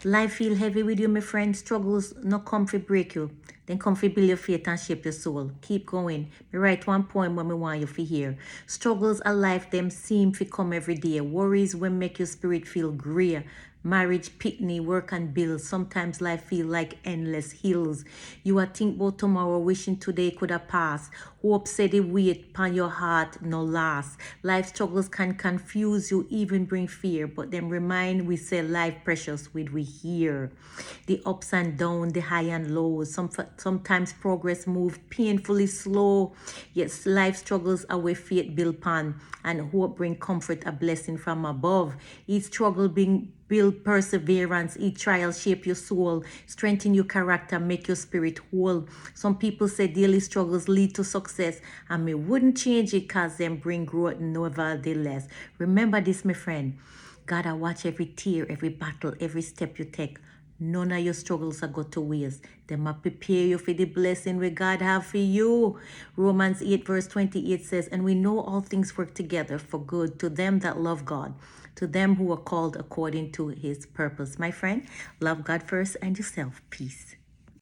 Life feel heavy with you, my friend. Struggles no come fi break you. Then come fi build your faith and shape your soul. Keep going. Me write one poem when me want you fi hear. Struggles of life them seem fi come every day. Worries when make your spirit feel grey. Marriage, picnic, work and bills. Sometimes life feel like endless hills. You are think about tomorrow, wishing today could have passed. Hope said the weight upon your heart no last. Life struggles can confuse you, even bring fear. But them remind we say life precious with we here. The ups and downs, the high and lows. Sometimes progress move painfully slow. Yet life struggles are where faith build pan. And hope bring comfort, a blessing from above. Each struggle being build perseverance. Each trial shape your soul, strengthen your character, make your spirit whole. Some people say daily struggles lead to success, and me wouldn't change it cause them bring growth nevertheless. Remember this, my friend. God, I watch every tear, every battle, every step you take. None of your struggles are go to waste. They might prepare you for the blessing we God have for you. Romans 8 verse 28 says, and we know all things work together for good to them that love God, to them who are called according to his purpose. My friend, love God first and yourself. Peace.